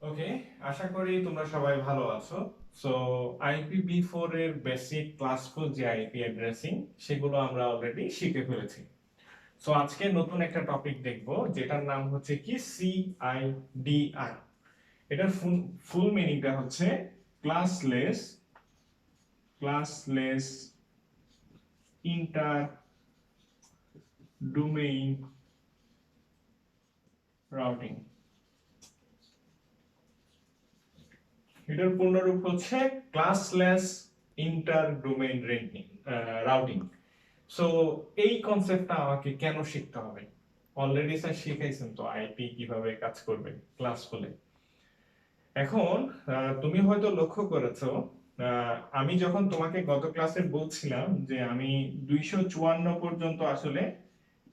ওকে, আশা করি তোমরা সবাই ভালো আছো। সো IPv4 এর বেসিক ক্লাসফুল যে আইপি অ্যাড্রেসিং সেগুলো আমরা অলরেডি শিখে ফেলেছি। সো আজকে নতুন একটা টপিক দেখব যেটার নাম হচ্ছে কি CIDR। এটার ফুল মিনিংটা হচ্ছে classless classless inter domain routing. এটার পূর্ণরূপ হচ্ছে classless inter domain routing. So এই কনসেপ্টটা আমাকে কেন শিখতে হবে? অলরেডি স্যার শিখাইছেন তো আইপি কিভাবে কাজ করবে ক্লাস ফুলে। এখন তুমি হয়তো লক্ষ্য করেছো, আমি যখন তোমাকে গত ক্লাসে বলছিলাম যে আমি 254 পর্যন্ত আসলে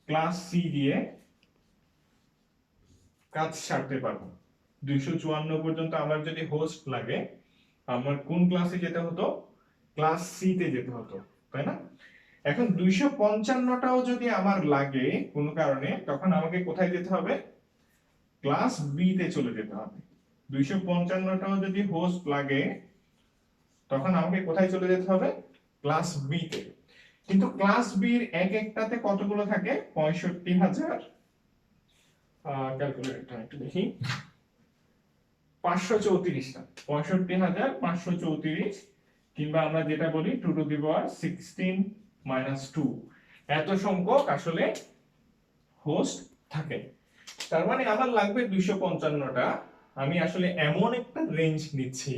ক্লাস সি দিয়ে কাজ সারতে পারবো। 254 পর্যন্ত আমার যদি হোস্ট লাগে, আমার কোন ক্লাসে যেতে হতো? ক্লাস সি তে যেতে হতো, তাই না? এখন 255টাও যদি আমার লাগে কোনো কারণে, তখন আমাকে কোথায় যেতে হবে? ক্লাস বি তে চলে যেতে হবে। 255টাও যদি হোস্ট লাগে, তখন আমাকে কোথায় চলে যেতে হবে? ক্লাস বি তে। কিন্তু ক্লাস বি এর এক একটাতে কতগুলো থাকে? 65,000। ক্যালকুলেটরটা একটু দেখি। 534টা, 65,534, কিংবা আমরা যেটা বলি 2 টু দি পাওয়ার 16 মাইনাস 2, এত সংখ্যক আসলে হোস্ট থাকে। তার মানে আমার লাগবে 255টা। আমি আসলে এমন একটা রেঞ্জ নিচ্ছি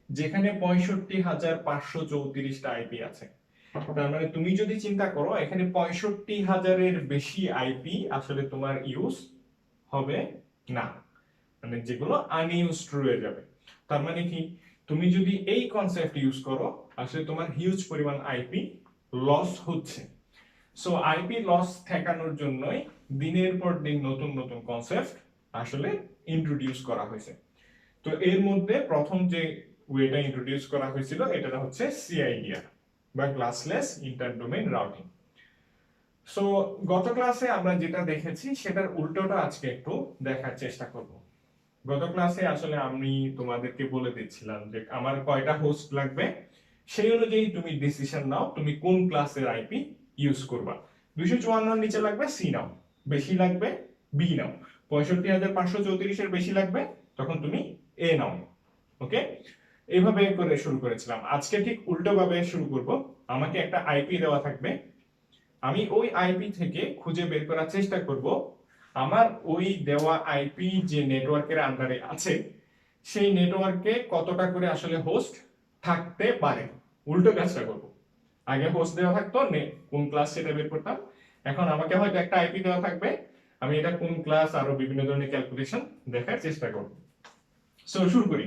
যেখানে 65,534টা আইপি আছে। তার মানে তুমি যদি চিন্তা করো, এখানে 65,000-এর বেশি আইপি আসলে তোমার ইউজ হবে না, মানে যেগুলো আনইউজড রয়ে যাবে। তার মানে কি, তুমি যদি এই কনসেপ্ট ইউজ করো, আসলে তোমার হিউজ পরিমাণ আইপি লস হচ্ছে। সো আইপি লস ঠেকানোর জন্যই দিনের পর দিন নতুন নতুন কনসেপ্ট আসলে ইন্ট্রোডিউস করা হয়েছে। তো এর মধ্যে প্রথম যে ওয়েটা ইন্ট্রোডিউস করা হয়েছিল এটা হচ্ছে সিআইডিআর বা classless inter domain routing. So গত ক্লাসে আমরা যেটা দেখেছি সেটার উল্টোটা আজকে একটু দেখার চেষ্টা করব। গত ক্লাসে আসলে আমি তোমাদেরকে বলে দিচ্ছিলাম যে আমার কয়টা হোস্ট লাগবে, সেই অনুযায়ী তুমি ডিসিশন নাও তুমি কোন ক্লাসের আইপি ইউজ করবা। 254 নিচে লাগবে সি নাও, বেশি লাগবে বি নাও। 65,534 এর বেশি লাগবে, তখন তুমি এ নাও। ওকে, এইভাবে করে শুরু করেছিলাম। আজকে ঠিক উল্টো ভাবে শুরু করব। আমাকে একটা আইপি দেওয়া থাকবে, আমি ওই আইপি থেকে খুঁজে বের করার চেষ্টা করব আমার ওই দেওয়া আইপি যে নেটওয়ার্কের আন্ডারে আছে সেই নেটওয়ার্কে কতটা করে আসলে হোস্ট থাকতে পারে। উল্টো কাজটা করব। আগে হোস্ট দেওয়া থাকতো, কোন ক্লাস সেটা বের করতাম। এখন আমাকে হয়তো একটা আইপি দেওয়া থাকবে, আমি এটা কোন ক্লাস আরো বিভিন্ন ধরনের ক্যালকুলেশন দেখার চেষ্টা করব। সো শুরু করি।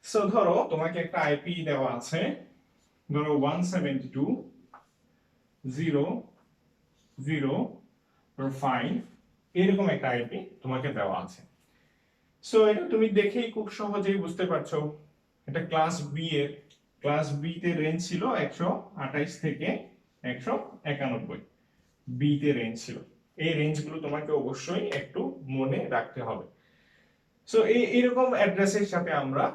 সো ধরো তোমাকে একটা আইপি দেওয়া আছে, ধরো 172.0.0.5, এরকম একটা আইপি তোমাকে দেওয়া আছে। সো এটা তুমি দেখেই খুব সহজেই বুঝতে পারছো, এটা ক্লাস বি তে রেঞ্জ ছিল 128 থেকে 191, বি তে রেঞ্জ ছিল। এই রেঞ্জগুলো তোমাকে অবশ্যই একটু মনে রাখতে হবে। সো এইরকম অ্যাড্রেসের সাথে আমরা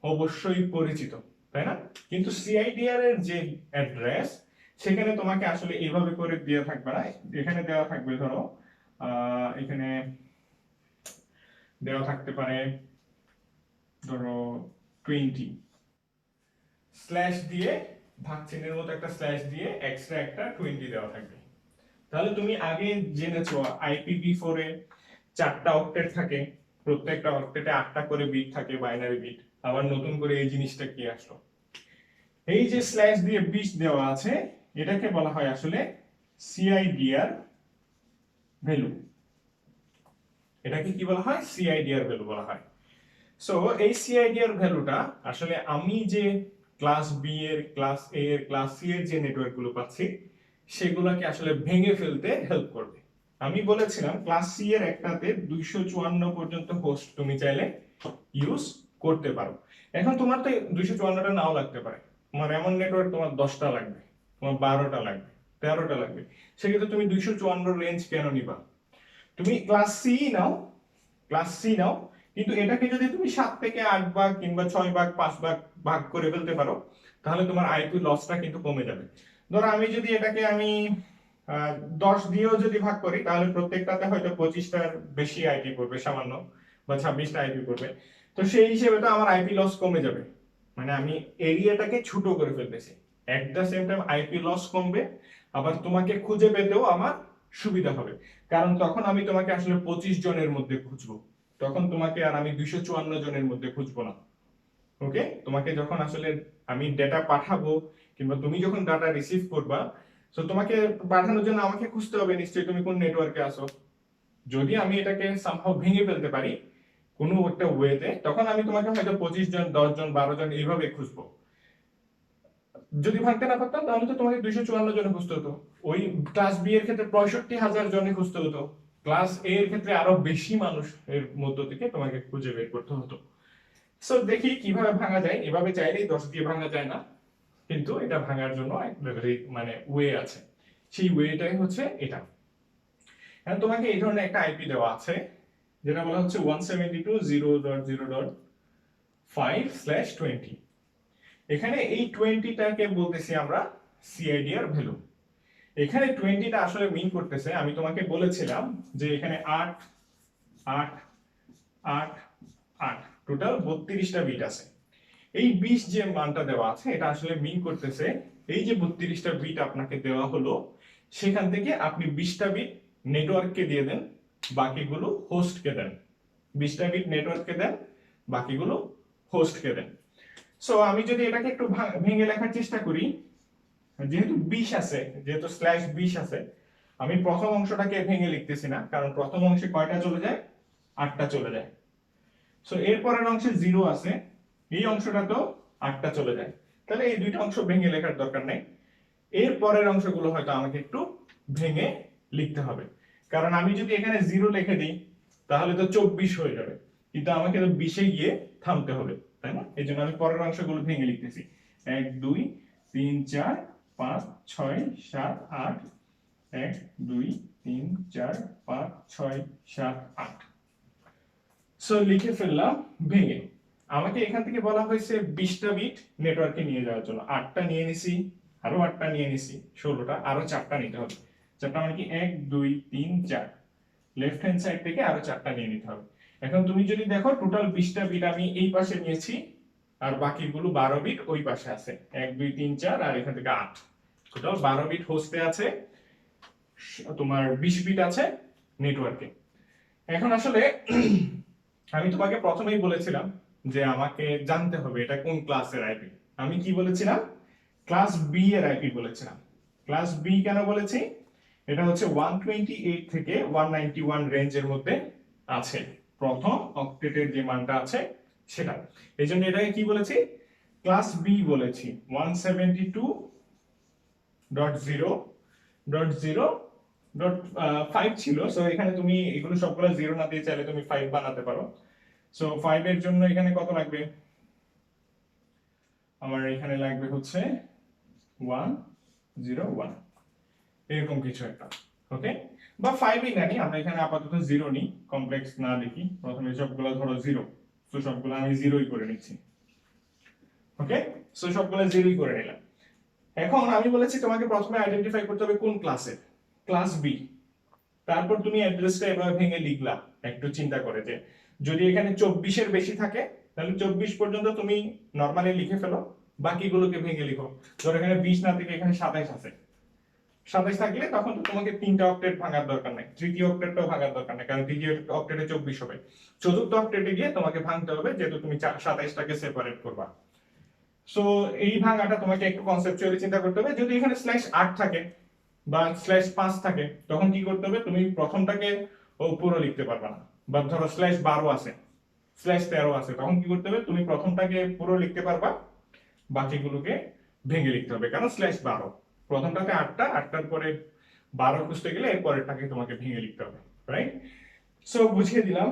অবশ্যই পরিচিত, তাই না? কিন্তু সিআইডিআর এর যে অ্যাড্রেস, সেখানে তোমাকে আসলে এইভাবে করে দেওয়া থাকবে না। এখানে দেওয়া থাকবে, ধরো এখানে দেওয়া থাকতে পারে ধরো 20 স্ল্যাশ দিয়ে, ভাগ চিহ্নের মতো একটা স্ল্যাশ দিয়ে এক্সট্রা একটা 20 দেওয়া থাকবে। তাহলে তুমি আগে জেনেছো IPv4 এ 4টা অক্টেট থাকে, প্রত্যেকটা অক্টেটে 8টা করে বিট থাকে, বাইনারি বিট। আবার নতুন করে এই জিনিসটা কি আসলো? এই যে স্ল্যাশ দিয়ে বিট দেওয়া আছে, এটাকে বলা হয় আসলে সিআইডিআর ভ্যালু। এটাকে কি বলা হয়? সিআইডিআর ভ্যালু বলা হয়। সো এই সিআইডিআর ভ্যালুটা আসলে আমি যে ক্লাস বি এর, ক্লাস এ এর, ক্লাস সি এর যে নেটওয়ার্ক গুলো পাচ্ছি সেগুলোকে আসলে ভেঙে ফেলতে হেল্প করবে। আমি বলেছিলাম ক্লাস সি এর একটাতে 254 পর্যন্ত হোস্ট তুমি চাইলে ইউজ করতে পারো। এখন তোমার তো 254টা নাও লাগতে পারে, তোমার এমন নেটওয়ার্ক তোমার 10টা লাগবে, তোমার 12টা লাগবে, 13টা লাগবে। সেক্ষেত্রে তুমি 254 রেঞ্জ কেন নিবা? তুমি class see now, class see now, কিন্তু এটাকে যদি তুমি 7 থেকে 8 ভাগ কিংবা 6 ভাগ 5 ভাগ ভাগ করে ফেলতে পারো, তাহলে তোমার আইপি লসটা কিন্তু কমে যাবে। ধরো আমি যদি এটাকে আমি 10 দিয়েও যদি ভাগ করি, তাহলে প্রত্যেকটাতে হয়তো 25টার বেশি আইপি পড়বে সামান্য, বা 26টা আইপি পড়বে। তো সেই হিসেবে তো আমার আইপি লস কমে যাবে, মানে আমি এরিয়াটাকে ছোট করে ফেলতেছি। At the same time IP loss কমবে, আবার তোমাকে খুঁজে পেতেও আমার সুবিধা হবে। কারণ তখন আমি তোমাকে আসলে 25 জনের মধ্যে খুঁজবো, তখন তোমাকে আর আমি 254 জনের মধ্যে খুঁজবো না। ওকে, তোমাকে যখন আসলে আমি ডেটা পাঠাবো কিংবা তুমি যখন ডাটা রিসিভ করবা, তো তোমাকে পাঠানোর জন্য আমাকে খুঁজতে হবে নিশ্চয়ই তুমি কোন নেটওয়ার্কে আসো। যদি আমি এটাকে সামহাও ভেঙে ফেলতে পারি কোনো একটা ওয়েতে, তখন আমি তোমাকে হয়তো 25 জন, 10 জন, 12 জন এইভাবে খুঁজবো। যদি ভাঙতে না পারতাম, তাহলে তো তোমাকে 254 জনে খুঁজতে হতো। ওই ক্লাস বি এর ক্ষেত্রে 65,000 জনে খুঁজতে হতো, ক্লাস এ এর ক্ষেত্রে আরো বেশি মানুষ এর মধ্য থেকে তোমাকে খুঁজে বের করতে হতো। সো দেখি কিভাবে ভাঙা যায়। এভাবে চাইলেই 10 দিয়ে ভাঙা যায় না, কিন্তু এটা ভাঙার জন্য মানে ওয়ে আছে। সেই ওয়েটাই হচ্ছে এটা। এখন তোমাকে এই ধরনের একটা আইপি দেওয়া আছে, যেটা বলা হচ্ছে 172.0.0.5/20। এখানে এই 20টাকে বলতেছি আমরা সিআইডিআর ভ্যালু। এখানে 20টা আসলে মিন করতেছে, আমি তোমাকে বলেছিলাম যে এখানে 8 8 8 8 টোটাল 32টা বিট আছে। এই 20 যে মানটা দেওয়া আছে, এটা আসলে মিন করতেছে এই যে 32টা বিট আপনাকে দেওয়া হলো, সেখান থেকে আপনি 20টা বিট নেটওয়ার্ককে দিয়ে দেন, বাকিগুলো হোস্টকে দেন। 20টা বিট নেটওয়ার্ককে দেন, বাকিগুলো হোস্টকে দেন। সো আমি যদি এটাকে একটু ভেঙে লেখার চেষ্টা করি, যেহেতু 20 আছে, যেহেতু /20 আছে, আমি প্রথম অংশটাকে ভেঙে লিখতেছি না, কারণ প্রথম অংশে কয়টা চলে যায়, 8টা চলে যায়। সো এর পরের অংশে 0 আছে, এই অংশটা তো 8টা চলে যায়, তাহলে এই দুইটা অংশ ভেঙে লেখার দরকার নাই। এর পরের অংশগুলো হয়তো আমাকে একটু ভেঙে লিখতে হবে, কারণ আমি যদি এখানে 0 লিখে দিই, তাহলে তো 24 হয়ে যাবে, কিন্তু আমাকে তো 20-এ গিয়ে থামতে হবে, তাই না? এই জন্য আমি পরের অংশগুলো ভেঙে লিখতেছি। 1 2 3 4 5 6 7 8, 1 2 3 4 5 6 7 8। সো লিখে ফেললাম ভেঙে। আমাকে এখান থেকে বলা হয়েছে 20টা বিট নেটওয়ার্কে নিয়ে যাওয়ার জন্য, 8টা নিয়ে নিছি, আরো 8টা নিয়ে নিছি, 16টা, আরো 4টা নিতে হবে। 4টা মানে কি 1 2 3 4, লেফট হ্যান্ড সাইড থেকে আরো 4টা নিয়ে নিতে হবে। এখন তুমি যদি দেখো টোটাল 20টা বিট আমি এই পাশে নিয়েছি, আর বাকিগুলো 12 বিট ওই পাশে আছে, 1 2 3 4 আর এখান থেকে 8, টোটাল 12 বিট হোস্টে আছে, তোমার 20 বিট আছে নেটওয়ার্কে। এখন আসলে আমি তোমাকে প্রথমেই বলেছিলাম যে আমাকে জানতে হবে এটা কোন ক্লাসের আইপি। আমি কি বলেছিলাম, ক্লাস বি এর আইপি বলেছিলাম। ক্লাস বি কেন বলেছি, এটা হচ্ছে 128 থেকে 191 রেঞ্জের মধ্যে আছে, প্রথম অক্টেটের যে মানটা আছে সেটা। এই জন্য এটাকে কি বলেছি, ক্লাস বি বলেছি। 172.0.0.5 ছিল, সো এখানে তুমি এগুলো সবগুলো 0 না দিয়ে চাইলে তুমি 5 বানাতে পারো। সো 5 এর জন্য এখানে কত লাগবে, আমার এখানে লাগবে হচ্ছে 101, এরকম কিছু একটা। ওকে, বা 5ই নানি, আমরা এখানে আপাতত 0 নিই, কমপ্লেক্স না দেখি। প্রথমে সবগুলো ধরো 0, সো সবগুলো আমি 0ই করে নিচ্ছি। ওকে, সো সবগুলো 0ই করে নিলাম। এখন আমি বলেছি তোমাকে প্রথমে আইডেন্টিফাই করতে হবে কোন ক্লাসের, ক্লাস বি। তারপর তুমি অ্যাড্রেসটা এভাবে ভেঙে লিখলা একটু চিন্তা করে, যে যদি এখানে 24 এর বেশি থাকে, তাহলে 24 পর্যন্ত তুমি নরমালি লিখে ফেলো, বাকিগুলোকে ভেঙে লিখো। ধর এখানে 20 না থেকে এখানে 27 আছে, 27 থাকলে তখন তো তোমাকে 3টা অক্টেট ভাঙার দরকার নাই, তৃতীয় অক্টেটটাও ভাঙার দরকার নাই, কারণ তৃতীয় অক্টেটে 24 হবে। চতুর্থ অক্টেটে গিয়ে তোমাকে ভাঙতে হবে, যেহেতু তুমি 27টাকে সেপারেট করবা। সো এই ভাঙাটা তোমাকে একটু কনসেপচুয়ালি চিন্তা করতে হবে। যদি এখানে /8 থাকে বা /5 থাকে, তখন কি করতে হবে, তুমি প্রথমটাকে পুরো লিখতে পারবা না। বা ধরো /12 আছে, /13 আছে, তখন কি করতে হবে, তুমি প্রথমটাকে পুরো লিখতে পারবা, বাকিগুলোকে ভেঙে লিখতে হবে, কারণ /12 প্রথমটাতে 8টা, 8টার পরে 12 খুঁজতে গেলে এর পরেরটাকে তোমাকে ভেঙে লিখতে হবে, রাইট? সো বুঝিয়ে দিলাম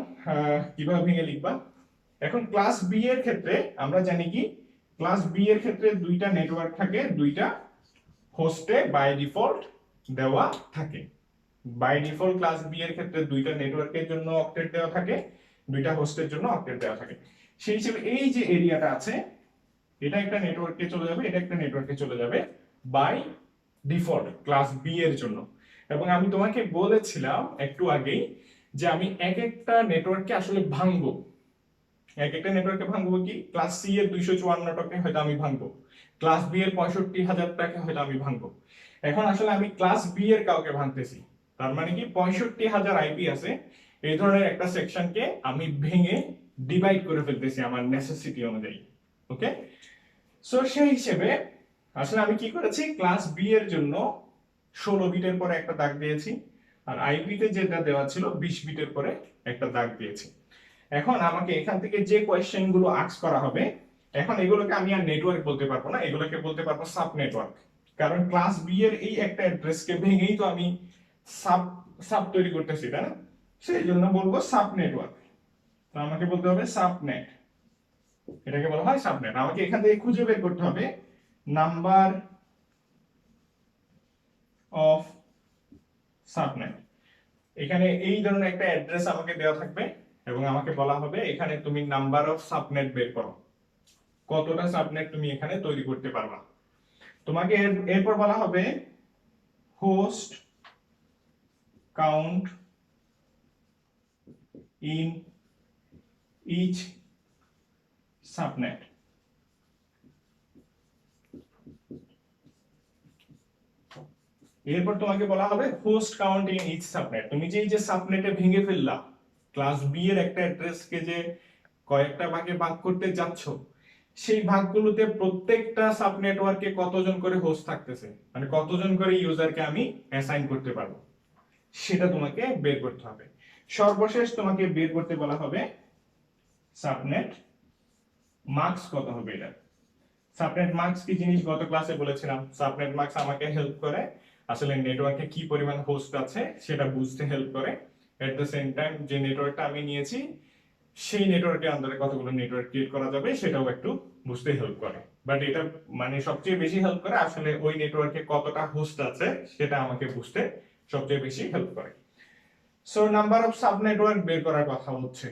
কিভাবে ভেঙে লিখবা। এখন ক্লাস বি এর ক্ষেত্রে আমরা জানি কি, ক্লাস বি এর ক্ষেত্রে দুইটা নেটওয়ার্ক থাকে, দুইটা হোস্টে বাই ডিফল্ট দেওয়া থাকে। বাই ডিফল্ট ক্লাস বি এর ক্ষেত্রে দুইটা নেটওয়ার্কের জন্য অক্টেট দেওয়া থাকে, দুইটা হোস্টের জন্য অক্টেট দেওয়া থাকে। সেই হিসেবে এই যে এরিয়াটা আছে এটা একটা নেটওয়ার্কে চলে যাবে, এটা একটা নেটওয়ার্কে চলে যাবে বাই ডিফল্ট ক্লাস বি এর জন্য। এবং আমি তোমাকে বলেছিলাম একটু আগেই যে আমি এক একটা নেটওয়ার্ককে আসলে ভাঙবো, এক একটা নেটওয়ার্কে ভাঙবো কি, ক্লাস সি এর 254টাকে হয়তো আমি ভাঙবো, ক্লাস বি এর 65,000টাকে হয়তো আমি ভাঙবো। এখন আসলে আমি ক্লাস বি এর কাউকে ভাঙতেছি, তার মানে কি 65,000 আইপি আছে, এই ধরনের একটা সেকশনকে আমি ভেঙে ডিভাইড করে ফেলতেছি আমার নেসেসিটি অনুযায়ী। ওকে, সো সেই হিসেবে আসলে আমি কি করেছি, ক্লাস বি এর জন্য 16 বিটের পরে একটা দাগ দিয়েছি, আর আইপি তে যেটা দেওয়া ছিল 20 বিটের পরে একটা দাগ দিয়েছি। এখন আমাকে এখান থেকে যে কোয়েশ্চেন গুলো আস্ক করা হবে, এখন এগুলোকে আমি আর নেটওয়ার্ক বলতে পারবো না, এগুলোকে বলতে পারবো সাব নেটওয়ার্ক। কারণ ক্লাস বি এর এই একটা অ্যাড্রেসকে ভেঙেই তো আমি সাব সাব তৈরি করতেছি, তাই না? সেই জন্য বলবো সাব নেটওয়ার্ক। তো আমাকে বলতে হবে সাবনেট, এটাকে বলা হয় সাবনেট। আমাকে এখান থেকে খুঁজে বের করতে হবে নাম্বার অফ সাবনেট। এখানে এই ধরনের একটা অ্যাড্রেস আমাকে দেওয়া থাকবে এবং আমাকে বলা হবে এখানে তুমি নাম্বার অফ সাবনেট বের করো, কতটা সাবনেট তুমি এখানে তৈরি করতে পারবা। তোমাকে এরপর বলা হবে host count in each subnet. এরপর তোমাকে বলা হবে host count in each subnet. তুমি যে এই যে সাবনেটে ভেঙে ফেললা, ক্লাস বি এর একটা অ্যাড্রেসকে যে কয়েকটা ভাগে ভাগ করতে যাচ্ছ, সেই ভাগগুলোতে প্রত্যেকটা সাব নেটওয়ার্কে কতজন করে হোস্ট থাকতেছে, মানে কতজন করে ইউজারকে আমি অ্যাসাইন করতে পারবো, সেটা তোমাকে বের করতে হবে। সর্বশেষ তোমাকে বের করতে বলা হবে সাবনেট মার্কস কত হবে এটা। সাবনেট মার্কস কি জিনিস গত ক্লাসে বলেছিলাম, সাবনেট মার্কস আমাকে হেল্প করে আসলে নেটওয়ার্কে কি পরিমাণ হোস্ট আছে সেটা বুঝতে হেল্প করে। এট দ্য সেম টাইম যে নেটওয়ার্কটা আমি নিয়েছি সেই নেটওয়ার্কের আন্ডারে কতগুলো নেটওয়ার্ক ক্রিয়েট করা যাবে সেটাও একটু বুঝতে হেল্প করে। বাট এটা মানে সবচেয়ে বেশি হেল্প করে আসলে ওই নেটওয়ার্কে কতটা হোস্ট আছে সেটা আমাকে বুঝতে সবচেয়ে বেশি হেল্প করে। So number of sub network বের করার কথা হচ্ছে,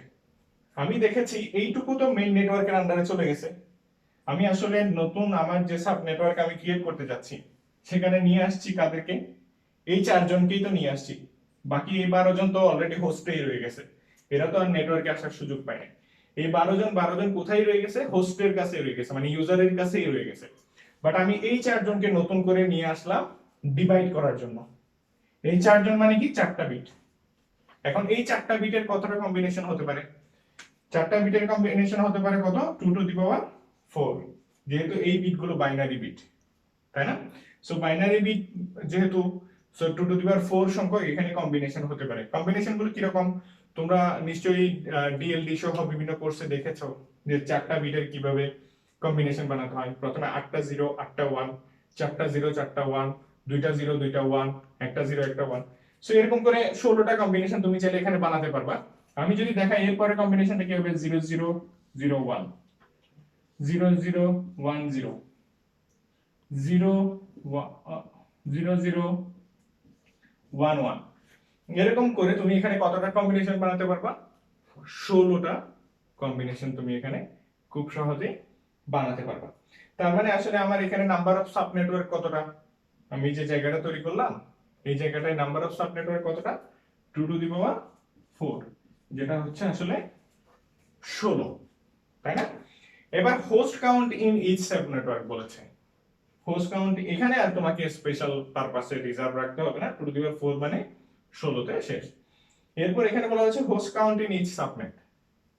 আমি দেখেছি এইটুকু তো মেইন নেটওয়ার্কের আন্ডারে চলে গেছে। আমি আসলে নতুন আমার যে সাব নেটওয়ার্ক আমি ক্রিয়েট করতে যাচ্ছি সেখানে নিয়ে আসছি কাদেরকে, এই 4 জনকেই তো নিয়ে আসছি, বাকি এই 12 জন তো অলরেডি হোস্টেই রয়ে গেছে, এরা তো আর নেটওয়ার্কে আসার সুযোগ পায় না। এই 12 জন কোথায় রয়ে গেছে, হোস্টের কাছে রয়ে গেছে, মানে ইউজারের কাছেই রয়ে গেছে। বাট আমি এই 4 জনকে নতুন করে নিয়ে আসলাম ডিভাইড করার জন্য। এই 4 জন মানে কি 4টা বিট। এখন এই 4টা বিটের কতটা কম্বিনেশন হতে পারে, 4টা বিটের কম্বিনেশন হতে পারে কত, 2 টু দি পাওয়ার 4, যেহেতু এই বিটগুলো বাইনারি বিট, তাই না? সো বাইনারি বিট যেহেতু, সো 2 টু দি পাওয়ার 4 সংখ্যক এখানে কম্বিনেশন হতে পারে। কম্বিনেশন গুলো কি রকম তোমরা নিশ্চয়ই ডিএলডি সহ বিভিন্ন কোর্সে দেখেছো যে 4টা বিটের কিভাবে কম্বিনেশন বানাতে হয়। প্রথমে 8টা 0 8টা 1, 4টা 0 4টা 1, 2টা 0 2টা 1, একটা 0 একটা 1। সো এরকম করে 16টা কম্বিনেশন তুমি চাইলে এখানে বানাতে পারবা। আমি যদি দেখাই এরপরে কম্বিনেশনটা কি হবে, 0 0 0 1, 0 0 1 0, 0 0 0 1 1। এরকম করে তুমি এখানে কতটা কম্বিনেশন বানাতে পারবা, 16টা কম্বিনেশন তুমি এখানে খুব সহজে বানাতে পারবা। তার মানে আসলে আমার এখানে নাম্বার অফ সাব নেটওয়ার্ক কতটা, আমি যে জায়গাটা তৈরি করলাম এই জায়গাটায় নাম্বার অফ সাব নেটওয়ার্ক কতটা, 2 টু দি পাওয়ার 4, যেটা হচ্ছে আসলে 16, তাই না? এবার host count in each sub network বলেছে। হোস্ট কাউন্ট এখানে আর তোমাকে স্পেশাল পারপাসে রিজার্ভ রাখতে হবে না, 2 টু দি পাওয়ার 4 মানে 16তে শেষ। এরপর এখানে বলা হচ্ছে host count in each subnet,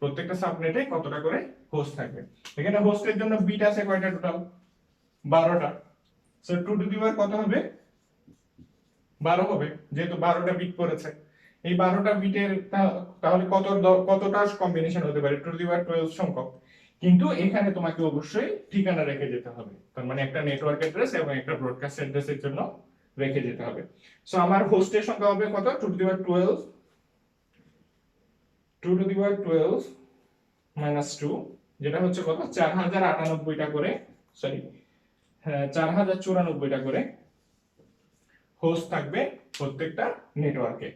প্রত্যেকটা সাবনেটে কতটা করে হোস্ট থাকবে। এখানে হোস্টের জন্য বিট আছে কয়টা, টোটাল 12টা। সো 2 টু দি পাওয়ার কত হবে, 12 হবে, যেহেতু 12টা বিট পড়েছে। এই 12টা বিটের তাহলে কতটা কম্বিনেশন হতে পারে, 2 টু দি পাওয়ার 12 সংখ্যক। কিন্তু এখানে তোমাকে অবশ্যই ঠিকানা রেখে যেতে হবে, তার মানে একটা নেটওয়ার্ক অ্যাড্রেস এবং একটা ব্রডকাস্ট অ্যাড্রেসের জন্য রেখে যেতে হবে। সো আমার হোস্টের সংখ্যা হবে কত, 2 to the power 12, 2 to the power 12 minus 2, যেটা হচ্ছে কত, 4098টা করে, সরি 4094টা করে হোস্ট থাকবে প্রত্যেকটা নেটওয়ার্কে।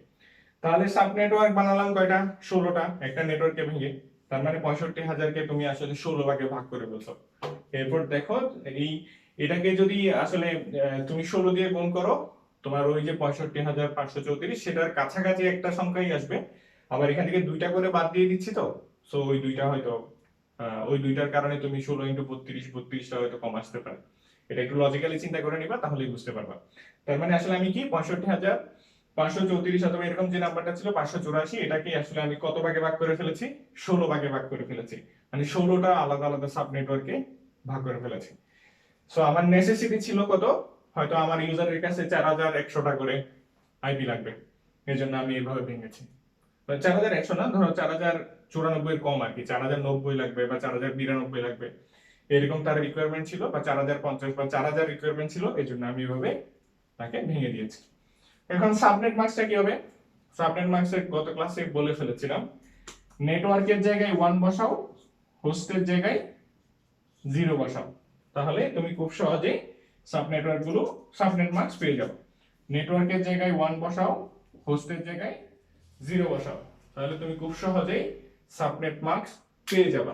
তাহলে সাব নেটওয়ার্ক বানালাম কয়টা? 16টা একটা নেটওয়ার্কে ভেঙে। তার মানে 65,000কে তুমি আসলে 16 ভাগে ভাগ করে বলছো। এরপর দেখো এই এটাকে যদি আসলে তুমি 16 দিয়ে গুণ করো, তোমার ওই যে 65,534 সেটার কাছাকাছি একটা সংখ্যাই আসবে। আবার এখান থেকে দুইটা করে বাদ দিয়ে দিচ্ছি তো, সো ওই দুইটা হয়তো ওই দুইটার কারণে তুমি 16 ইন্টু 32টা হয়তো কম আসতে পারে। এটা একটু লজিক্যালি চিন্তা করে নিবা, তাহলেই বুঝতে পারবা। তার মানে আসলে আমি কি 65,534 অথবা এরকম যে নাম্বারটা ছিল 584, এটাকে আসলে আমি কত ভাগে ভাগ করে ফেলেছি? 16 ভাগে ভাগ করে ফেলেছি। মানে 16টা আলাদা আলাদা সাব নেটওয়ার্কে ভাগ করে ফেলেছি। সো আমার নেসেসিটি ছিল কত? হয়তো আমার ইউজারের কাছে 4100টা করে আইপি লাগবে, এই জন্য আমি এইভাবে ভেঙেছি। 4100 না, ধরো 4094 কম আর কি, 4090 লাগবে বা 4092 লাগবে, এরকম তার রিকোয়ারমেন্ট ছিল, বা 4050 বা 4000 রিকোয়ারমেন্ট ছিল, এই জন্য আমি এভাবে তাকে ভেঙে দিয়েছি। এখন সাবনেট মাস্কটা কি হবে? সাবনেট মাস্কের গত ক্লাসে বলে ফেলেছিলাম, নেটওয়ার্কের জায়গায় 1 বসাও, হোস্টের জায়গায় 0 বসাও, তাহলে তুমি খুব সহজেই সাব নেটওয়ার্ক গুলো সাবনেট মাস্ক পেয়ে যাবে। নেটওয়ার্কের জায়গায় 1 বসাও, হোস্টের জায়গায় 0 বসাও, তাহলে তুমি খুব সহজেই সাবনেট মাস্ক পেয়ে যাবে।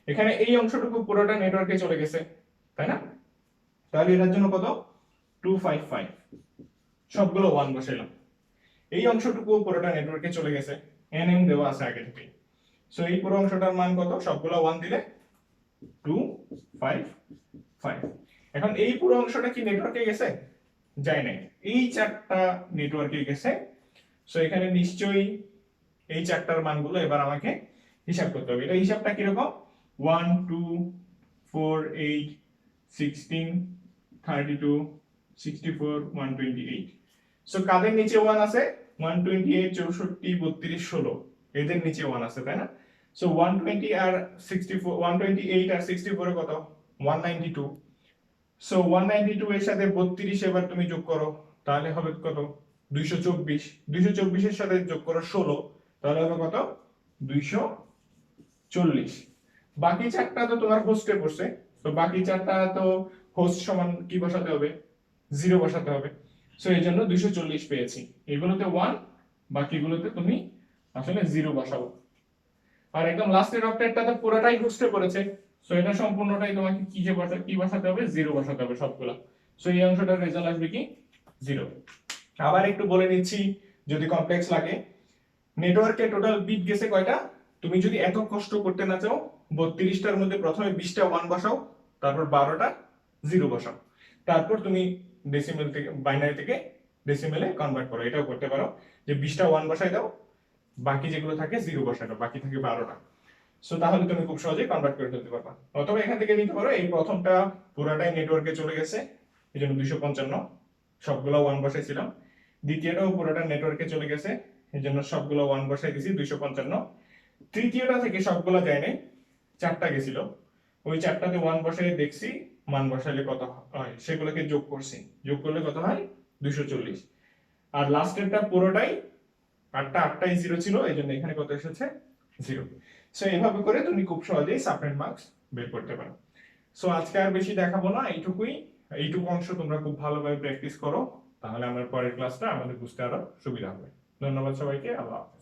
এখানে এই অংশটুকু পুরোটা নেটওয়ার্কে চলে গেছে, তাই না? তাহলে এটার জন্য কত? 255, সবগুলো 1 বসাইলাম। এই অংশটুকু পুরোটা নেটওয়ার্কে চলে গেছে, এনএম দেওয়া আছে আগে থেকে। সো এই পুরো অংশটার মান কত? সবগুলো 1 দিলে 255। এখন এই পুরো অংশটা কি নেটওয়ার্কে গেছে? যায় নাই, এই চারটা নেটওয়ার্কে গেছে। সো এখানে নিশ্চয়ই এই চারটার মানগুলো এবার আমাকে হিসাব করতে হবে। এটা হিসাবটা কিরকম? 1 2 4 8 16 32 64 128। সো কাদের নিচে 1 আছে? 128 64 32 16, এদের নিচে 1 আছে, তাই না? সো 120 আর 64, 128 আর 64 এ কত? 192। সো 192 এর সাথে 32 এবার তুমি যোগ করো, তাহলে হবে কত? 224। 224 এর সাথে যোগ করো 16, তাহলে হবে কত? 240। বাকি চারটা তো তোমার হোস্টে পড়ছে, তো বাকি চারটা তো হোস্ট সমান কি বসাতে হবে? 0 বসাতে হবে। সো এই জন্য 240 পেয়েছি। এগুলোতে 1, বাকিগুলোতে তুমি আসলে 0 বসাবো। আর একদম লাস্টের অক্টেটটাতে পুরোটাই হোস্টে পড়েছে, সো এটা সম্পূর্ণটাই তোমাকে কি বসাতে হবে? 0 বসাতে হবে সবগুলা। সো এই অংশটার রেজাল্ট আসবে কি? 0। আবার একটু বলে নিচ্ছি যদি কমপ্লেক্স লাগে, নেটওয়ার্কে টোটাল বিট গেছে কয়টা? তুমি যদি এত কষ্ট করতে না চাও, 32টার মধ্যে প্রথমে 20টা 1 বসাও, তারপর 12টা 0 বসাও, তারপর তুমি ডেসিমেল থেকে বাইনারি থেকে ডেসিমেলে কনভার্ট করো। এটাও করতে পারো যে 20টা 1 বসাই দাও, বাকি যেগুলো থাকে 0 বসাই দাও, বাকি থাকে 12টা। সো তাহলে তুমি খুব সহজেই কনভার্ট করে ফেলতে পারবা। অথবা এখান থেকে নিতে পারো এই প্রথমটা পুরাটাই নেটওয়ার্কে চলে গেছে, এজন্য 255, সবগুলো 1 বসাইছিলাম। দ্বিতীয়টাও পুরোটা নেটওয়ার্কে চলে গেছে, এজন্য সবগুলো 1 বসাই দিছি, 255। তৃতীয়টা থেকে সবগুলো যায় নাই, চারটা গেছিল, ওই চারটাতে 1 বসাই দেখছি মান বসাইলে কত হয়, সেগুলোকে যোগ করছি, যোগ করলে কত হয়? 240। আর লাস্টেরটা পুরোটাই আটটাই 0 ছিল, এজন্য এখানে কত এসেছে? 0। সো এইভাবে করে তুমি খুব সহজেই সাবনেট মার্কস বের করতে পারো। সো আজকে আর বেশি দেখাবো না, এইটুকু অংশ তোমরা খুব ভালোভাবে প্র্যাকটিস করো, তাহলে আমার পরের ক্লাসটা আমাদের বুঝতে আরো সুবিধা হবে। ধন্যবাদ সবাইকে, আল্লাহ হাফেজ।